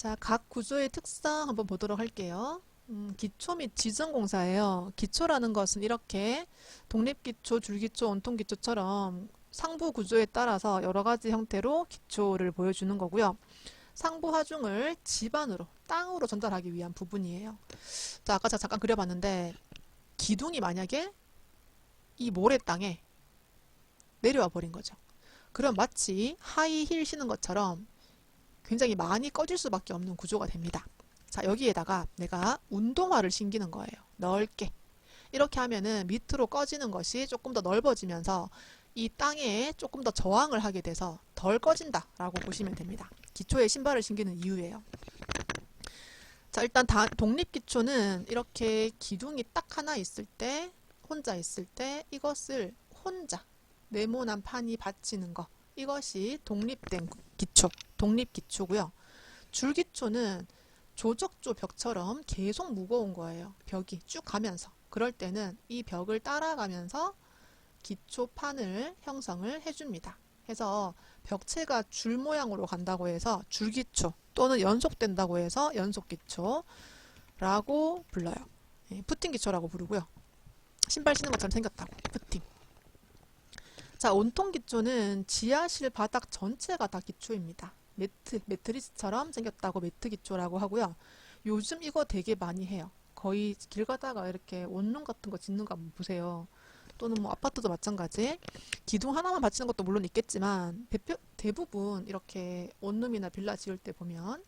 자, 각 구조의 특성 한번 보도록 할게요. 기초 및 지정공사예요. 기초라는 것은 이렇게 독립기초, 줄기초, 온통기초처럼 상부 구조에 따라서 여러 가지 형태로 기초를 보여주는 거고요. 상부 하중을 지반으로, 땅으로 전달하기 위한 부분이에요. 자, 아까 제가 잠깐 그려봤는데 기둥이 만약에 이 모래 땅에 내려와 버린 거죠. 그럼 마치 하이힐 신은 것처럼 굉장히 많이 꺼질 수밖에 없는 구조가 됩니다. 자, 여기에다가 내가 운동화를 신기는 거예요. 넓게. 이렇게 하면은 밑으로 꺼지는 것이 조금 더 넓어지면서 이 땅에 조금 더 저항을 하게 돼서 덜 꺼진다 라고 보시면 됩니다. 기초에 신발을 신기는 이유예요. 자, 일단 독립기초는 이렇게 기둥이 딱 하나 있을 때, 혼자 있을 때 이것을 혼자 네모난 판이 받치는 거, 이것이 독립된 기초, 독립기초고요. 줄기초는 조적조 벽처럼 계속 무거운 거예요. 벽이 쭉 가면서. 그럴 때는 이 벽을 따라가면서 기초판을 형성을 해줍니다. 해서 벽체가 줄 모양으로 간다고 해서 줄기초 또는 연속된다고 해서 연속기초라고 불러요. 푸팅기초라고 부르고요. 신발 신는 것처럼 생겼다고. 푸팅. 자, 온통기초는 지하실 바닥 전체가 다 기초입니다. 매트리스처럼 생겼다고 매트 기초라고 하고요. 요즘 이거 되게 많이 해요. 거의 길 가다가 이렇게 원룸 같은 거 짓는 거 한번 보세요. 또는 뭐 아파트도 마찬가지. 기둥 하나만 받치는 것도 물론 있겠지만 대부분 이렇게 원룸이나 빌라 지을 때 보면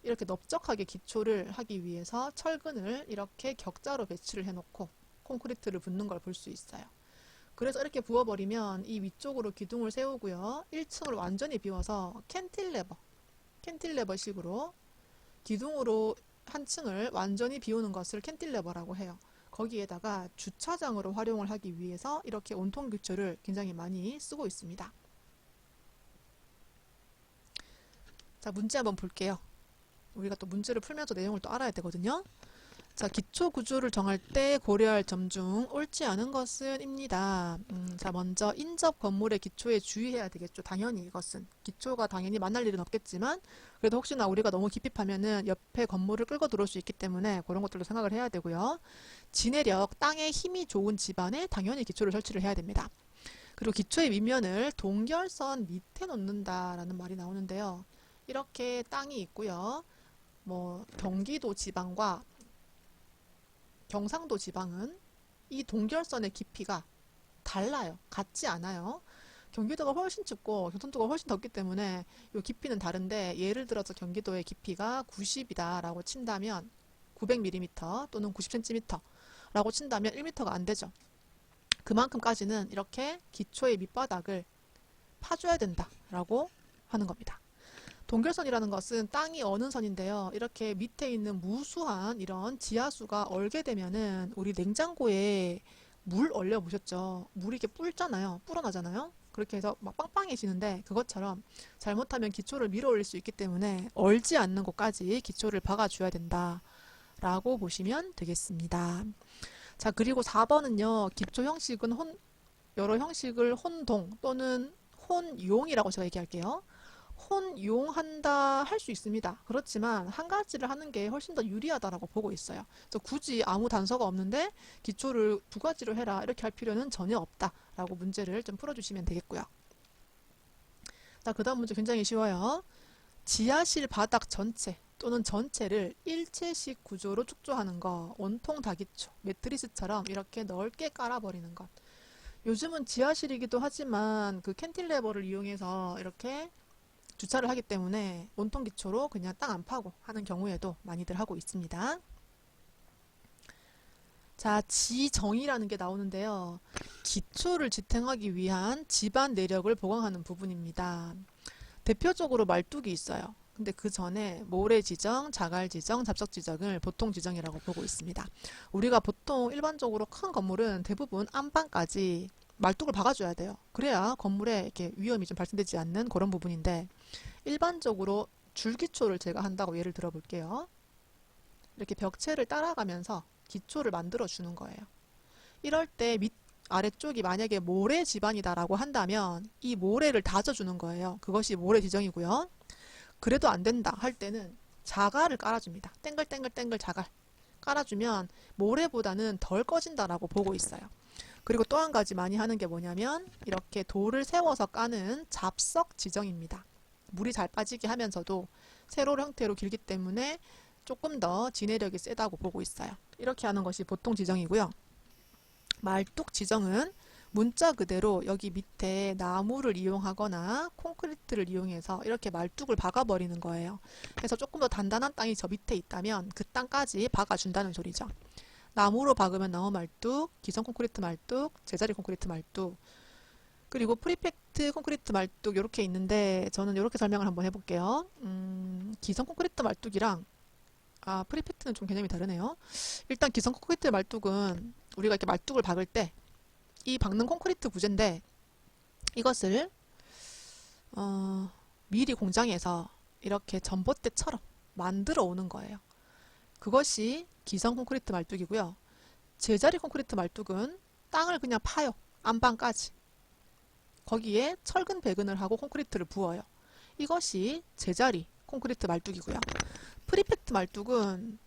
이렇게 넓적하게 기초를 하기 위해서 철근을 이렇게 격자로 배치를 해놓고 콘크리트를 붓는 걸 볼 수 있어요. 그래서 이렇게 부어버리면 이 위쪽으로 기둥을 세우고요. 1층을 완전히 비워서 캔틸레버식으로 기둥으로 한 층을 완전히 비우는 것을 캔틸레버라고 해요. 거기에다가 주차장으로 활용을 하기 위해서 이렇게 온통기초를 굉장히 많이 쓰고 있습니다. 자, 문제 한번 볼게요. 우리가 또 문제를 풀면서 내용을 또 알아야 되거든요. 자, 기초 구조를 정할 때 고려할 점 중 옳지 않은 것은 입니다. 자, 먼저 인접 건물의 기초에 주의해야 되겠죠. 당연히 이것은. 기초가 당연히 만날 일은 없겠지만 그래도 혹시나 우리가 너무 깊이 파면은 옆에 건물을 끌고 들어올 수 있기 때문에 그런 것들도 생각을 해야 되고요. 지내력, 땅에 힘이 좋은 집안에 당연히 기초를 설치를 해야 됩니다. 그리고 기초의 밑면을 동결선 밑에 놓는다라는 말이 나오는데요. 이렇게 땅이 있고요. 뭐 경기도 지방과 경상도 지방은 이 동결선의 깊이가 달라요. 같지 않아요. 경기도가 훨씬 춥고 경상도가 훨씬 덥기 때문에 이 깊이는 다른데 예를 들어서 경기도의 깊이가 90이다 라고 친다면 900mm 또는 90cm 라고 친다면 1m가 안 되죠. 그만큼까지는 이렇게 기초의 밑바닥을 파줘야 된다 라고 하는 겁니다. 동결선이라는 것은 땅이 어는 선인데요. 이렇게 밑에 있는 무수한 이런 지하수가 얼게 되면은 우리 냉장고에 물 얼려 보셨죠? 물이 이렇게 불어나잖아요. 그렇게 해서 막 빵빵해지는데 그것처럼 잘못하면 기초를 밀어 올릴 수 있기 때문에 얼지 않는 곳까지 기초를 박아줘야 된다 라고 보시면 되겠습니다. 자, 그리고 4번은요. 기초 형식은 여러 형식을 혼동 또는 혼용이라고 제가 얘기할게요. 혼용한다 할 수 있습니다. 그렇지만 한 가지를 하는 게 훨씬 더 유리하다라고 보고 있어요. 그래서 굳이 아무 단서가 없는데 기초를 두 가지로 해라 이렇게 할 필요는 전혀 없다라고 문제를 좀 풀어주시면 되겠고요. 자, 그 다음 문제 굉장히 쉬워요. 지하실 바닥 전체 또는 전체를 일체식 구조로 축조하는 거, 온통 다기초, 매트리스처럼 이렇게 넓게 깔아버리는 것. 요즘은 지하실이기도 하지만 그 캔틸레버를 이용해서 이렇게 주차를 하기 때문에 온통 기초로 그냥 땅 안 파고 하는 경우에도 많이들 하고 있습니다. 자, 지정이라는 게 나오는데요. 기초를 지탱하기 위한 집안 내력을 보강하는 부분입니다. 대표적으로 말뚝이 있어요. 근데 그 전에 모래 지정, 자갈 지정, 잡석 지정을 보통 지정이라고 보고 있습니다. 우리가 보통 일반적으로 큰 건물은 대부분 안방까지 말뚝을 박아줘야 돼요. 그래야 건물에 이렇게 위험이 좀 발생되지 않는 그런 부분인데 일반적으로 줄기초를 제가 한다고 예를 들어 볼게요. 이렇게 벽체를 따라가면서 기초를 만들어 주는 거예요. 이럴 때 아래쪽이 만약에 모래 집안이다라고 한다면 이 모래를 다져주는 거예요. 그것이 모래 지정이고요. 그래도 안 된다 할 때는 자갈을 깔아줍니다. 땡글땡글땡글 자갈 깔아주면 모래보다는 덜 꺼진다라고 보고 있어요. 그리고 또 한 가지 많이 하는 게 뭐냐면 이렇게 돌을 세워서 까는 잡석 지정입니다. 물이 잘 빠지게 하면서도 세로 형태로 길기 때문에 조금 더 진해력이 세다고 보고 있어요. 이렇게 하는 것이 보통 지정이고요. 말뚝 지정은 문자 그대로 여기 밑에 나무를 이용하거나 콘크리트를 이용해서 이렇게 말뚝을 박아버리는 거예요. 그래서 조금 더 단단한 땅이 저 밑에 있다면 그 땅까지 박아준다는 소리죠. 나무로 박으면 나무 말뚝, 기성 콘크리트 말뚝, 제자리 콘크리트 말뚝, 그리고 프리팩트 콘크리트 말뚝 이렇게 있는데 저는 이렇게 설명을 한번 해볼게요. 기성 콘크리트 말뚝이랑 프리팩트는 좀 개념이 다르네요. 일단 기성 콘크리트 말뚝은 우리가 이렇게 말뚝을 박을 때 이 박는 콘크리트 부재인데 이것을 미리 공장에서 이렇게 전봇대처럼 만들어 오는 거예요. 그것이 기성 콘크리트 말뚝이고요. 제자리 콘크리트 말뚝은 땅을 그냥 파요. 안방까지. 거기에 철근 배근을 하고 콘크리트를 부어요. 이것이 제자리 콘크리트 말뚝이고요. 프리팩트 말뚝은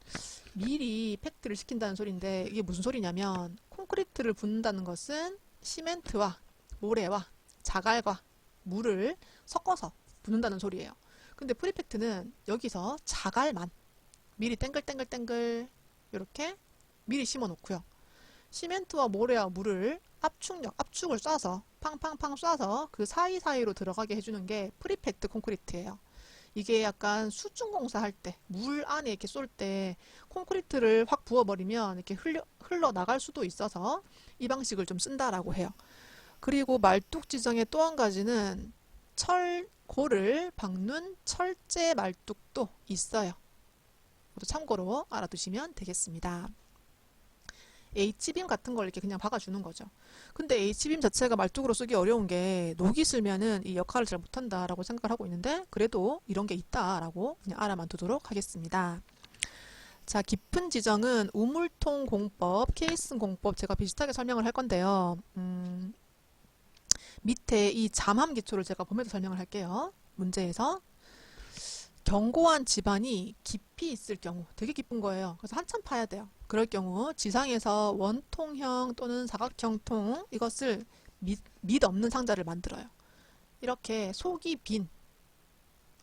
미리 팩트를 시킨다는 소리인데 이게 무슨 소리냐면 콘크리트를 붓는다는 것은 시멘트와 모래와 자갈과 물을 섞어서 붓는다는 소리예요. 근데 프리팩트는 여기서 자갈만 미리 땡글땡글땡글 이렇게 미리 심어 놓고요. 시멘트와 모래와 물을 압축을 쏴서 팡팡팡 쏴서 그 사이사이로 들어가게 해주는 게 프리팩트 콘크리트예요. 이게 약간 수중공사 할 때, 물 안에 이렇게 쏠 때 콘크리트를 확 부어버리면 이렇게 흘러나갈 수도 있어서 이 방식을 좀 쓴다라고 해요. 그리고 말뚝 지정의 또 한 가지는 철골을 박는 철제 말뚝도 있어요. 그것도 참고로 알아두시면 되겠습니다. H빔 같은 걸 이렇게 그냥 박아주는 거죠. 근데 H빔 자체가 말뚝으로 쓰기 어려운 게 녹이 슬면은 이 역할을 잘 못한다라고 생각을 하고 있는데 그래도 이런 게 있다라고 그냥 알아만 두도록 하겠습니다. 자, 깊은 지정은 우물통 공법, 케이슨 공법 제가 비슷하게 설명을 할 건데요. 밑에 이 잠함 기초를 제가 보면서 설명을 할게요. 문제에서 견고한 지반이 깊이 있을 경우 되게 깊은 거예요. 그래서 한참 파야 돼요. 그럴 경우 지상에서 원통형 또는 사각형 통 이것을 밑 없는 상자를 만들어요. 이렇게 속이 빈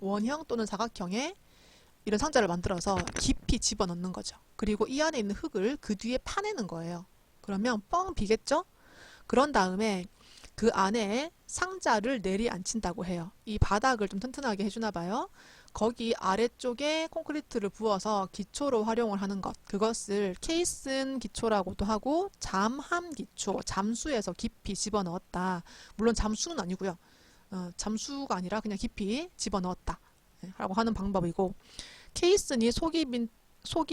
원형 또는 사각형의 이런 상자를 만들어서 깊이 집어넣는 거죠. 그리고 이 안에 있는 흙을 그 뒤에 파내는 거예요. 그러면 뻥 비겠죠? 그런 다음에 그 안에 상자를 내리앉힌다고 해요. 이 바닥을 좀 튼튼하게 해주나 봐요. 거기 아래쪽에 콘크리트를 부어서 기초로 활용을 하는 것, 그것을 케이슨 기초라고도 하고 잠함 기초, 잠수에서 깊이 집어넣었다. 물론 잠수는 아니고요. 잠수가 아니라 그냥 깊이 집어넣었다 라고 하는 방법이고, 케이슨이 속이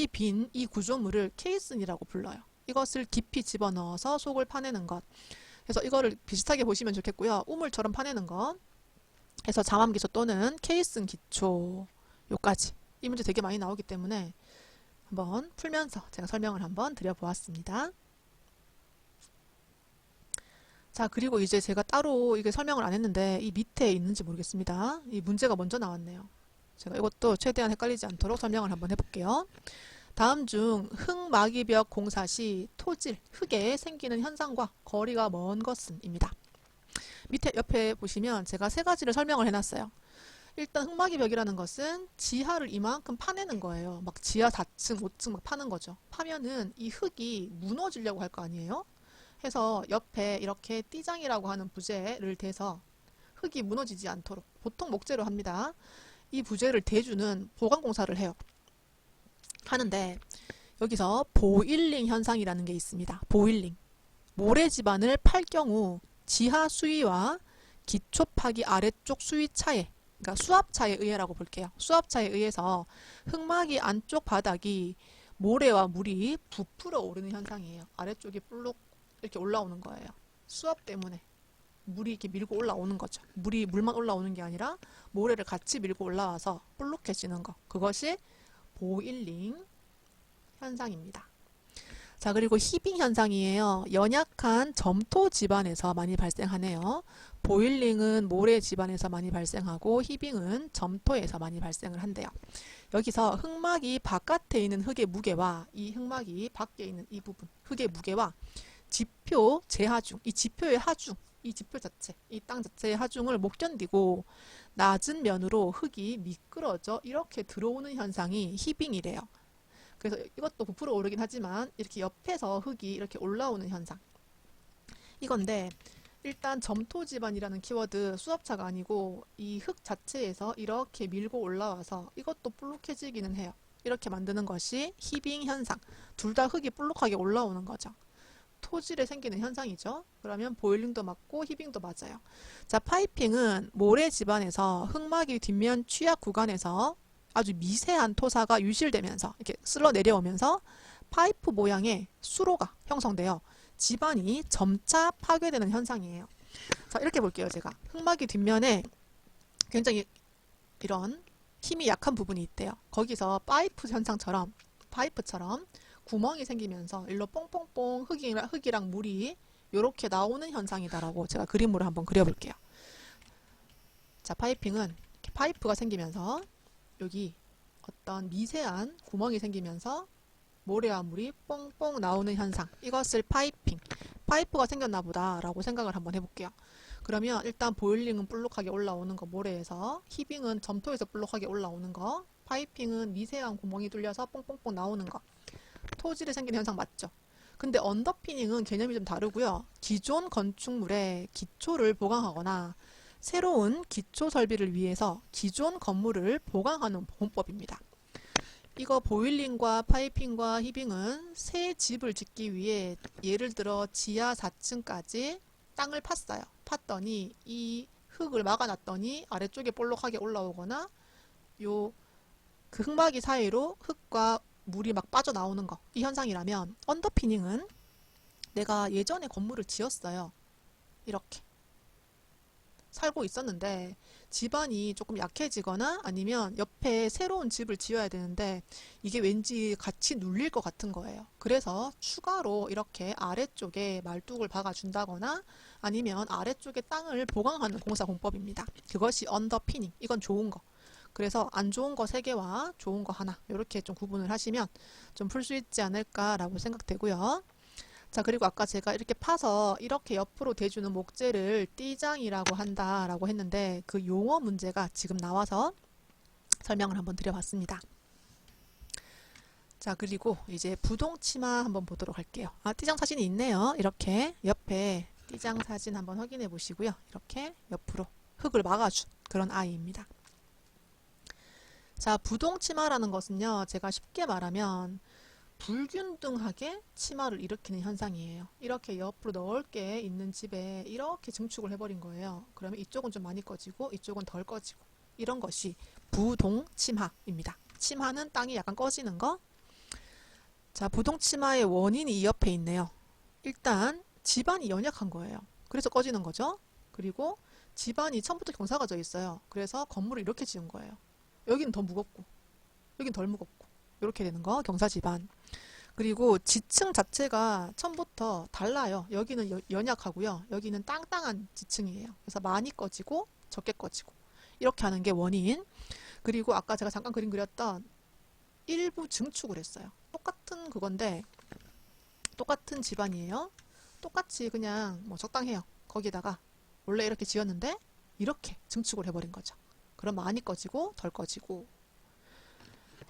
빈 이 구조물을 케이슨이라고 불러요. 이것을 깊이 집어넣어서 속을 파내는 것. 그래서 이거를 비슷하게 보시면 좋겠고요. 우물처럼 파내는 것. 그래서 잠함 기초 또는 케이슨 기초 요까지. 이 문제 되게 많이 나오기 때문에 한번 풀면서 제가 설명을 한번 드려보았습니다. 자, 그리고 이제 제가 따로 이게 설명을 안 했는데 이 밑에 있는지 모르겠습니다. 이 문제가 먼저 나왔네요. 제가 이것도 최대한 헷갈리지 않도록 설명을 한번 해볼게요. 다음 중 흙마기벽 공사 시 토질, 흙에 생기는 현상과 거리가 먼 것은 입니다. 밑에 옆에 보시면 제가 세 가지를 설명을 해놨어요. 일단 흙마기벽이라는 것은 지하를 이만큼 파내는 거예요. 막 지하 4층, 5층 막 파는 거죠. 파면은 이 흙이 무너지려고 할 거 아니에요? 해서 옆에 이렇게 띠장이라고 하는 부재를 대서 흙이 무너지지 않도록 보통 목재로 합니다. 이 부재를 대주는 보강공사를 해요. 하는데 여기서 보일링 현상이라는 게 있습니다. 보일링. 모래 지반을 팔 경우 지하 수위와 기초 파기 아래쪽 수위 차에, 그러니까 수압차에 의해라고 볼게요. 수압차에 의해서 흙막이 안쪽 바닥이 모래와 물이 부풀어 오르는 현상이에요. 아래쪽이 불룩 이렇게 올라오는 거예요. 수압 때문에 물이 이렇게 밀고 올라오는 거죠. 물만 올라오는 게 아니라 모래를 같이 밀고 올라와서 불룩해지는 거. 그것이 보일링 현상입니다. 자, 그리고 히빙 현상이에요. 연약한 점토 집안에서 많이 발생하네요. 보일링은 모래 집안에서 많이 발생하고 히빙은 점토에서 많이 발생을 한대요. 여기서 흙막이 바깥에 있는 흙의 무게와 이 흙막이 밖에 있는 이 부분 흙의 무게와 지표 제하중, 이 지표의 하중, 이 지표 자체, 이 땅 자체의 하중을 못 견디고 낮은 면으로 흙이 미끄러져 이렇게 들어오는 현상이 히빙이래요. 그래서 이것도 부풀어 오르긴 하지만 이렇게 옆에서 흙이 이렇게 올라오는 현상. 이건데 일단 점토 집안이라는 키워드 수압차가 아니고 이 흙 자체에서 이렇게 밀고 올라와서 이것도 볼록해지기는 해요. 이렇게 만드는 것이 히빙 현상. 둘 다 흙이 볼록하게 올라오는 거죠. 토질에 생기는 현상이죠. 그러면 보일링도 맞고 히빙도 맞아요. 자, 파이핑은 모래 집안에서 흙막이 뒷면 취약 구간에서 아주 미세한 토사가 유실되면서 이렇게 쓸러 내려오면서 파이프 모양의 수로가 형성되어 집안이 점차 파괴되는 현상이에요. 자, 이렇게 볼게요. 제가 흙막이 뒷면에 굉장히 이런 힘이 약한 부분이 있대요. 거기서 파이프 현상처럼 파이프처럼 구멍이 생기면서 일로 뽕뽕뽕 흙이랑 물이 이렇게 나오는 현상이다라고 제가 그림으로 한번 그려볼게요. 자, 파이핑은 이렇게 파이프가 생기면서 여기 어떤 미세한 구멍이 생기면서 모래와 물이 뽕뽕 나오는 현상, 이것을 파이핑, 파이프가 생겼나 보다 라고 생각을 한번 해볼게요. 그러면 일단 보일링은 볼록하게 올라오는 거 모래에서, 히빙은 점토에서 볼록하게 올라오는 거, 파이핑은 미세한 구멍이 뚫려서 뽕뽕뽕 나오는 거, 토질에 생기는 현상 맞죠? 근데 언더피닝은 개념이 좀 다르고요. 기존 건축물의 기초를 보강하거나 새로운 기초 설비를 위해서 기존 건물을 보강하는 보건법입니다. 이거 보일링과 파이핑과 히빙은 새 집을 짓기 위해 예를 들어 지하 4층까지 땅을 팠어요. 팠더니 이 흙을 막아놨더니 아래쪽에 볼록하게 올라오거나 그 흙막이 사이로 흙과 물이 막 빠져나오는 거, 이 현상이라면 언더피닝은 내가 예전에 건물을 지었어요. 이렇게 살고 있었는데 집안이 조금 약해지거나 아니면 옆에 새로운 집을 지어야 되는데 이게 왠지 같이 눌릴 것 같은 거예요. 그래서 추가로 이렇게 아래쪽에 말뚝을 박아준다거나 아니면 아래쪽에 땅을 보강하는 공사공법입니다. 그것이 언더피닝. 이건 좋은 거. 그래서 안 좋은 거 3개와 좋은 거 하나, 이렇게 좀 구분을 하시면 좀 풀 수 있지 않을까라고 생각되고요. 자, 그리고 아까 제가 이렇게 파서 이렇게 옆으로 대주는 목재를 띠장이라고 한다라고 했는데 그 용어 문제가 지금 나와서 설명을 한번 드려봤습니다. 자, 그리고 이제 부동치마 한번 보도록 할게요. 아, 띠장 사진이 있네요. 이렇게 옆에 띠장 사진 한번 확인해 보시고요. 이렇게 옆으로 흙을 막아준 그런 아이입니다. 자, 부동치마라는 것은요, 제가 쉽게 말하면 불균등하게 치마를 일으키는 현상이에요. 이렇게 옆으로 넓게 있는 집에 이렇게 증축을 해버린 거예요. 그러면 이쪽은 좀 많이 꺼지고 이쪽은 덜 꺼지고, 이런 것이 부동치마입니다. 치마는 땅이 약간 꺼지는 거. 자, 부동치마의 원인이 이 옆에 있네요. 일단 집안이 연약한 거예요. 그래서 꺼지는 거죠. 그리고 집안이 처음부터 경사가 져 있어요. 그래서 건물을 이렇게 지은 거예요. 여기는 더 무겁고 여긴 덜 무겁고 이렇게 되는 거, 경사 집안. 그리고 지층 자체가 처음부터 달라요. 여기는 연약하고요. 여기는 땅땅한 지층이에요. 그래서 많이 꺼지고 적게 꺼지고 이렇게 하는 게 원인. 그리고 아까 제가 잠깐 그림 그렸던 일부 증축을 했어요. 똑같은 그건데 똑같은 집안이에요. 똑같이 그냥 뭐 적당해요. 거기다가 원래 이렇게 지었는데 이렇게 증축을 해버린 거죠. 그럼 많이 꺼지고 덜 꺼지고.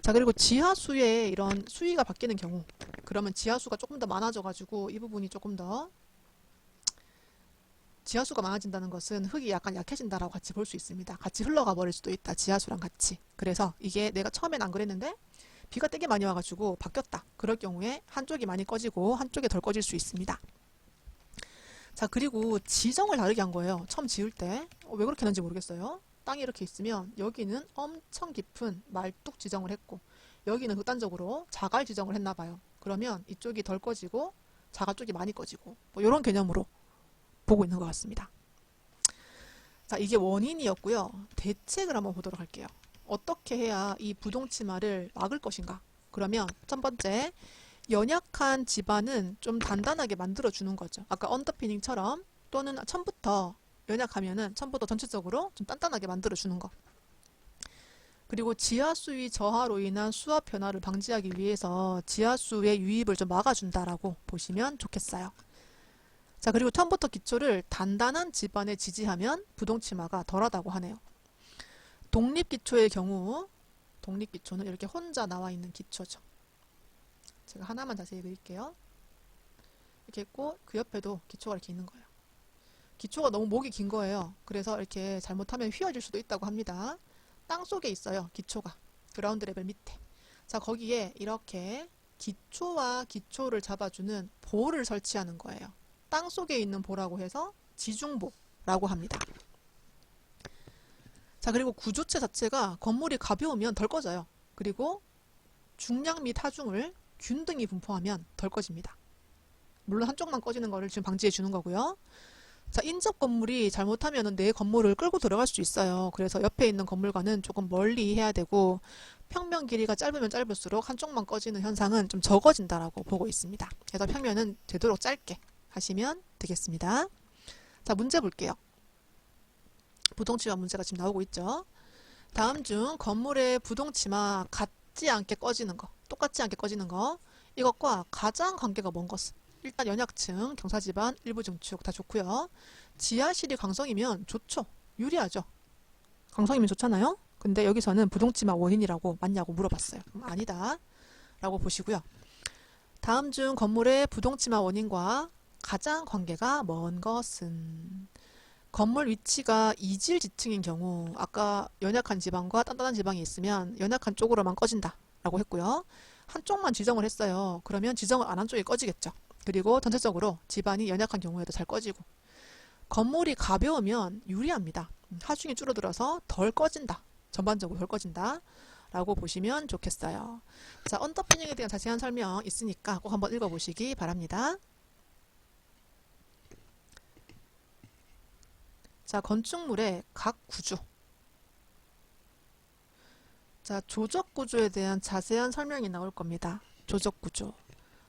자, 그리고 지하수에 이런 수위가 바뀌는 경우, 그러면 지하수가 조금 더 많아져 가지고 이 부분이 조금 더, 지하수가 많아진다는 것은 흙이 약간 약해진다라고 같이 볼 수 있습니다. 같이 흘러가 버릴 수도 있다, 지하수랑 같이. 그래서 이게 내가 처음엔 안 그랬는데 비가 되게 많이 와가지고 바뀌었다, 그럴 경우에 한쪽이 많이 꺼지고 한쪽이 덜 꺼질 수 있습니다. 자, 그리고 지정을 다르게 한 거예요. 처음 지을 때. 왜 그렇게 했는지 모르겠어요. 땅이 이렇게 있으면 여기는 엄청 깊은 말뚝 지정을 했고 여기는 극단적으로 자갈 지정을 했나 봐요. 그러면 이쪽이 덜 꺼지고 자갈 쪽이 많이 꺼지고 뭐 이런 개념으로 보고 있는 것 같습니다. 자, 이게 원인이었고요. 대책을 한번 보도록 할게요. 어떻게 해야 이 부동치마를 막을 것인가? 그러면 첫 번째, 연약한 집안은 좀 단단하게 만들어 주는 거죠. 아까 언더피닝처럼 또는 처음부터 연약하면은 처음부터 전체적으로 좀 단단하게 만들어 주는 거. 그리고 지하수위 저하로 인한 수압 변화를 방지하기 위해서 지하수의 유입을 좀 막아준다라고 보시면 좋겠어요. 자, 그리고 처음부터 기초를 단단한 집안에 지지하면 부동치마가 덜하다고 하네요. 독립기초의 경우, 독립기초는 이렇게 혼자 나와 있는 기초죠. 제가 하나만 자세히 그릴게요. 이렇게 있고 그 옆에도 기초가 이렇게 있는 거예요. 기초가 너무 목이 긴 거예요. 그래서 이렇게 잘못하면 휘어질 수도 있다고 합니다. 땅 속에 있어요. 기초가. 그라운드 레벨 밑에. 자, 거기에 이렇게 기초와 기초를 잡아주는 볼을 설치하는 거예요. 땅 속에 있는 볼라고 해서 지중보라고 합니다. 자, 그리고 구조체 자체가 건물이 가벼우면 덜 꺼져요. 그리고 중량 및 하중을 균등히 분포하면 덜 꺼집니다. 물론 한쪽만 꺼지는 거를 지금 방지해 주는 거고요. 자, 인접 건물이 잘못하면 내 건물을 끌고 들어갈 수 있어요. 그래서 옆에 있는 건물과는 조금 멀리 해야 되고 평면 길이가 짧으면 짧을수록 한쪽만 꺼지는 현상은 좀 적어진다라고 보고 있습니다. 그래서 평면은 되도록 짧게 하시면 되겠습니다. 자, 문제 볼게요. 부동치마 문제가 지금 나오고 있죠. 다음 중 건물의 부동치마 같지 않게 꺼지는 거, 똑같지 않게 꺼지는 거, 이것과 가장 관계가 먼 것은? 일단 연약층, 경사지반, 일부 증축 다 좋고요. 지하실이 강성이면 좋죠. 유리하죠. 강성이면 좋잖아요. 근데 여기서는 부동치마 원인이라고 맞냐고 물어봤어요. 그럼 아니다 라고 보시고요. 다음 중 건물의 부동치마 원인과 가장 관계가 먼 것은? 건물 위치가 이질 지층인 경우, 아까 연약한 지방과 단단한 지방이 있으면 연약한 쪽으로만 꺼진다 라고 했고요. 한쪽만 지정을 했어요. 그러면 지정을 안 한 쪽이 꺼지겠죠. 그리고 전체적으로 집안이 연약한 경우에도 잘 꺼지고, 건물이 가벼우면 유리합니다. 하중이 줄어들어서 덜 꺼진다. 전반적으로 덜 꺼진다 라고 보시면 좋겠어요. 자, 언더피닝에 대한 자세한 설명 있으니까 꼭 한번 읽어보시기 바랍니다. 자, 건축물의 각 구조. 자, 조적 구조에 대한 자세한 설명이 나올 겁니다. 조적 구조.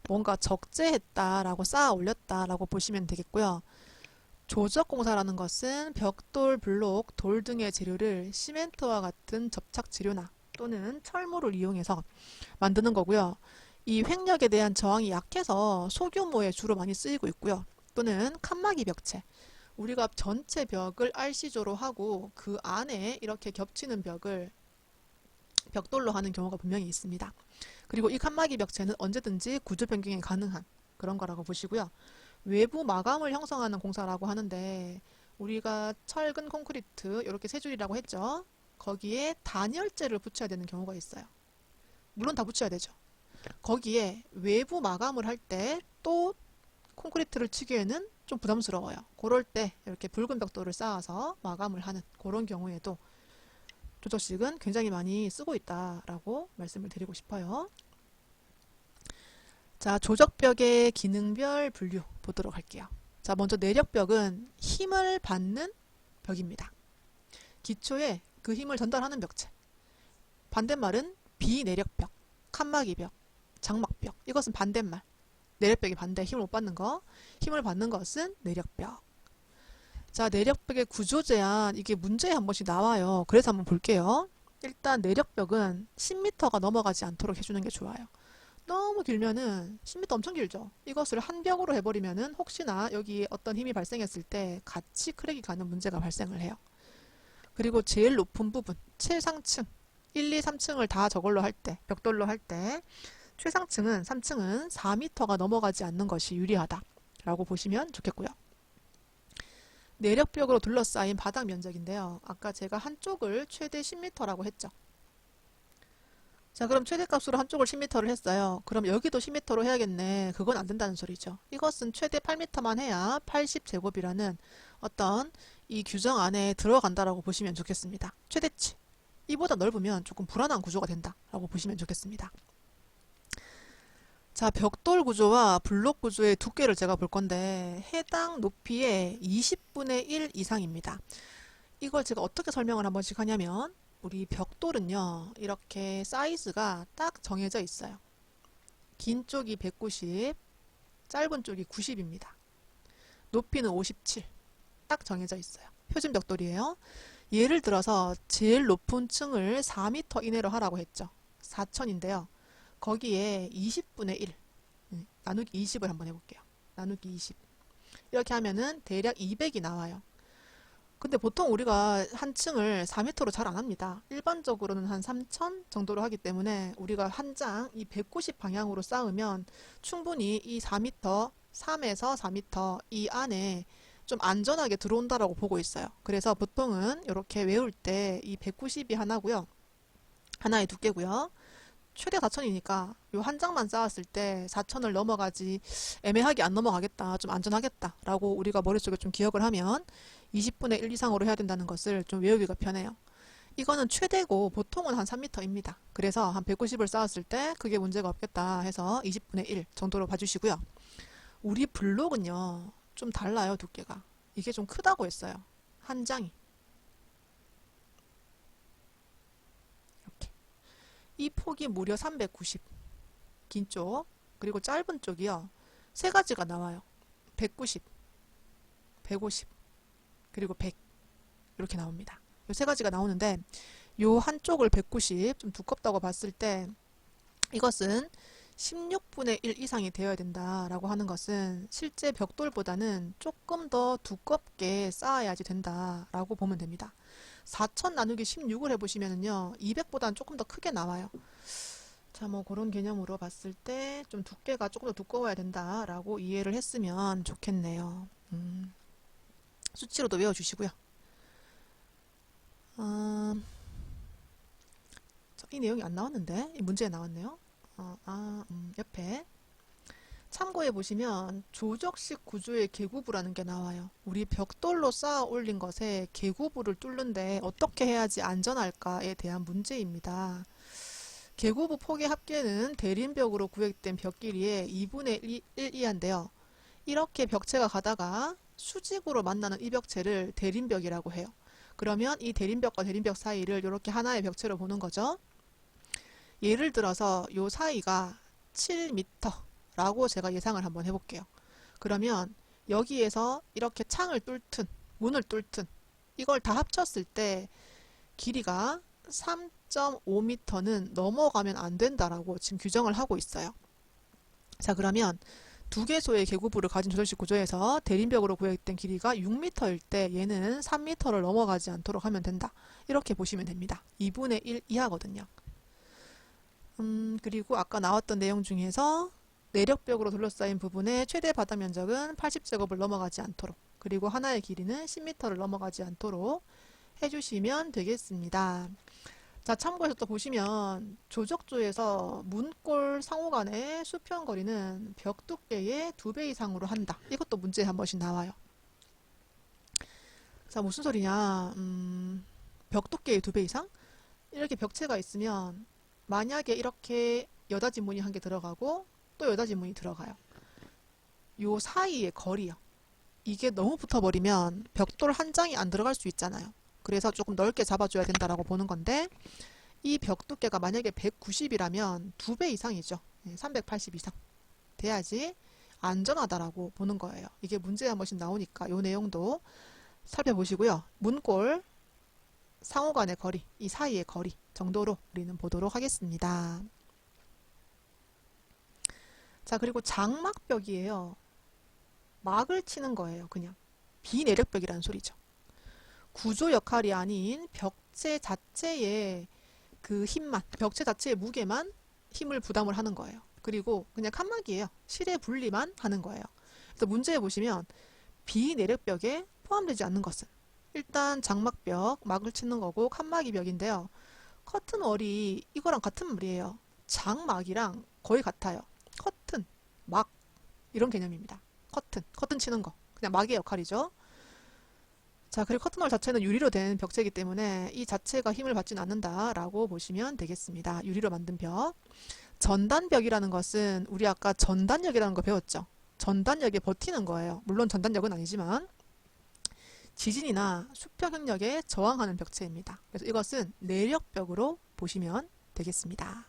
뭔가 적재했다라고 쌓아 올렸다라고 보시면 되겠고요. 조적 공사라는 것은 벽돌, 블록, 돌 등의 재료를 시멘트와 같은 접착 재료나 또는 철물을 이용해서 만드는 거고요. 이 횡력에 대한 저항이 약해서 소규모에 주로 많이 쓰이고 있고요. 또는 칸막이 벽체. 우리가 전체 벽을 RC조로 하고 그 안에 이렇게 겹치는 벽을 벽돌로 하는 경우가 분명히 있습니다. 그리고 이 칸막이 벽체는 언제든지 구조 변경이 가능한 그런 거라고 보시고요. 외부 마감을 형성하는 공사라고 하는데, 우리가 철근 콘크리트 이렇게 세 줄이라고 했죠. 거기에 단열재를 붙여야 되는 경우가 있어요. 물론 다 붙여야 되죠. 거기에 외부 마감을 할 때 또 콘크리트를 치기에는 좀 부담스러워요. 그럴 때 이렇게 붉은 벽돌을 쌓아서 마감을 하는 그런 경우에도 조적식은 굉장히 많이 쓰고 있다라고 말씀을 드리고 싶어요. 자, 조적벽의 기능별 분류 보도록 할게요. 자, 먼저 내력벽은 힘을 받는 벽입니다. 기초에 그 힘을 전달하는 벽체. 반대말은 비내력벽, 칸막이벽, 장막벽. 이것은 반대말. 내력벽이 반대, 힘을 못 받는 거. 힘을 받는 것은 내력벽. 자, 내력벽의 구조 제한, 이게 문제에 한 번씩 나와요. 그래서 한번 볼게요. 일단 내력벽은 10m가 넘어가지 않도록 해주는 게 좋아요. 너무 길면은 10m 엄청 길죠. 이것을 한 벽으로 해버리면은 혹시나 여기 어떤 힘이 발생했을 때 같이 크랙이 가는 문제가 발생을 해요. 그리고 제일 높은 부분, 최상층, 1, 2, 3층을 다 저걸로 할 때, 벽돌로 할 때 최상층은 3층은 4m가 넘어가지 않는 것이 유리하다라고 보시면 좋겠고요. 내력벽으로 둘러싸인 바닥 면적인데요. 아까 제가 한쪽을 최대 10m라고 했죠. 자, 그럼 최대값으로 한쪽을 10m를 했어요. 그럼 여기도 10m로 해야겠네. 그건 안 된다는 소리죠. 이것은 최대 8m만 해야 80제곱이라는 어떤 이 규정 안에 들어간다라고 보시면 좋겠습니다. 최대치. 이보다 넓으면 조금 불안한 구조가 된다라고 보시면 좋겠습니다. 자, 벽돌 구조와 블록 구조의 두께를 제가 볼 건데 해당 높이의 20분의 1 이상입니다. 이걸 제가 어떻게 설명을 한 번씩 하냐면, 우리 벽돌은요, 이렇게 사이즈가 딱 정해져 있어요. 긴 쪽이 190, 짧은 쪽이 90입니다. 높이는 57. 딱 정해져 있어요. 표준 벽돌이에요. 예를 들어서 제일 높은 층을 4m 이내로 하라고 했죠. 4천인데요. 거기에 20분의 1, 나누기 20을 한번 해볼게요. 나누기 20. 이렇게 하면은 대략 200이 나와요. 근데 보통 우리가 한 층을 4m로 잘 안 합니다. 일반적으로는 한 3000 정도로 하기 때문에 우리가 한 장 이 190 방향으로 쌓으면 충분히 이 4m, 3에서 4m 이 안에 좀 안전하게 들어온다라고 보고 있어요. 그래서 보통은 이렇게 외울 때 이 190이 하나고요. 하나의 두께고요. 최대 4천이니까 요 한 장만 쌓았을 때 4천을 넘어가지 애매하게 안 넘어가겠다, 좀 안전하겠다 라고 우리가 머릿속에 좀 기억을 하면 20분의 1 이상으로 해야 된다는 것을 좀 외우기가 편해요. 이거는 최대고 보통은 한 3m입니다. 그래서 한 190을 쌓았을 때 그게 문제가 없겠다 해서 20분의 1 정도로 봐주시고요. 우리 블록은요 좀 달라요. 두께가 이게 좀 크다고 했어요. 한 장이 이렇게 이 폭이 무려 390 긴 쪽, 그리고 짧은 쪽이요 세 가지가 나와요. 190, 150, 그리고 100 이렇게 나옵니다. 이 세 가지가 나오는데 요 한쪽을 190, 좀 두껍다고 봤을 때 이것은 16분의 1 이상이 되어야 된다라고 하는 것은 실제 벽돌보다는 조금 더 두껍게 쌓아야지 된다라고 보면 됩니다. 4천 나누기 16을 해보시면은요 200보다는 조금 더 크게 나와요. 자, 뭐 그런 개념으로 봤을 때 좀 두께가 조금 더 두꺼워야 된다라고 이해를 했으면 좋겠네요. 수치로도 외워주시고요. 이 내용이 안 나왔는데 이 문제에 나왔네요. 옆에 참고해 보시면 조적식 구조의 계구부라는 게 나와요. 우리 벽돌로 쌓아 올린 것에 계구부를 뚫는데 어떻게 해야지 안전할까에 대한 문제입니다. 계구부 폭의 합계는 대림벽으로 구획된 벽 길이의 2분의 1 이하인데요. 이렇게 벽체가 가다가 수직으로 만나는 이 벽체를 대림벽이라고 해요. 그러면 이 대림벽과 대림벽 사이를 이렇게 하나의 벽체로 보는 거죠. 예를 들어서 이 사이가 7m라고 제가 예상을 한번 해볼게요. 그러면 여기에서 이렇게 창을 뚫든 문을 뚫든 이걸 다 합쳤을 때 길이가 3.5m는 넘어가면 안 된다라고 지금 규정을 하고 있어요. 자, 그러면 두 개소의 계구부를 가진 조절식 구조에서 대림벽으로 구획된 길이가 6m일 때 얘는 3m를 넘어가지 않도록 하면 된다. 이렇게 보시면 됩니다. 2분의 1 이하거든요. 그리고 아까 나왔던 내용 중에서 내력벽으로 둘러싸인 부분의 최대 바닥 면적은 80제곱을 넘어가지 않도록, 그리고 하나의 길이는 10m를 넘어가지 않도록 해주시면 되겠습니다. 자, 참고해서 또 보시면 조적조에서 문골 상호간의 수평 거리는 벽 두께의 2배 이상으로 한다. 이것도 문제에 한 번씩 나와요. 자, 무슨 소리냐? 벽 두께의 2배 이상? 이렇게 벽체가 있으면 만약에 이렇게 여닫이 문이 한 개 들어가고 또 여닫이 문이 들어가요. 요 사이의 거리요. 이게 너무 붙어버리면 벽돌 한 장이 안 들어갈 수 있잖아요. 그래서 조금 넓게 잡아줘야 된다라고 보는 건데 이 벽 두께가 만약에 190이라면 2배 이상이죠. 380 이상 돼야지 안전하다라고 보는 거예요. 이게 문제에 한 번씩 나오니까 이 내용도 살펴보시고요. 문골 상호간의 거리, 이 사이의 거리 정도로 우리는 보도록 하겠습니다. 자, 그리고 장막벽이에요. 막을 치는 거예요. 그냥 비내력벽이라는 소리죠. 구조 역할이 아닌 벽체 자체의 그 힘만, 벽체 자체의 무게만 힘을 부담을 하는 거예요. 그리고 그냥 칸막이에요. 실의 분리만 하는 거예요. 그래서 문제에 보시면 비내력벽에 포함되지 않는 것은 일단 장막벽, 막을 치는 거고 칸막이 벽인데요. 커튼월이 이거랑 같은 말이에요. 장막이랑 거의 같아요. 커튼, 막 이런 개념입니다. 커튼 치는 거. 그냥 막의 역할이죠. 자, 그리고 커튼월 자체는 유리로 된 벽체이기 때문에 이 자체가 힘을 받지는 않는다라고 보시면 되겠습니다. 유리로 만든 벽. 전단벽이라는 것은 우리 아까 전단력이라는 거 배웠죠. 전단력에 버티는 거예요. 물론 전단력은 아니지만 지진이나 수평 협력에 저항하는 벽체입니다. 그래서 이것은 내력벽으로 보시면 되겠습니다.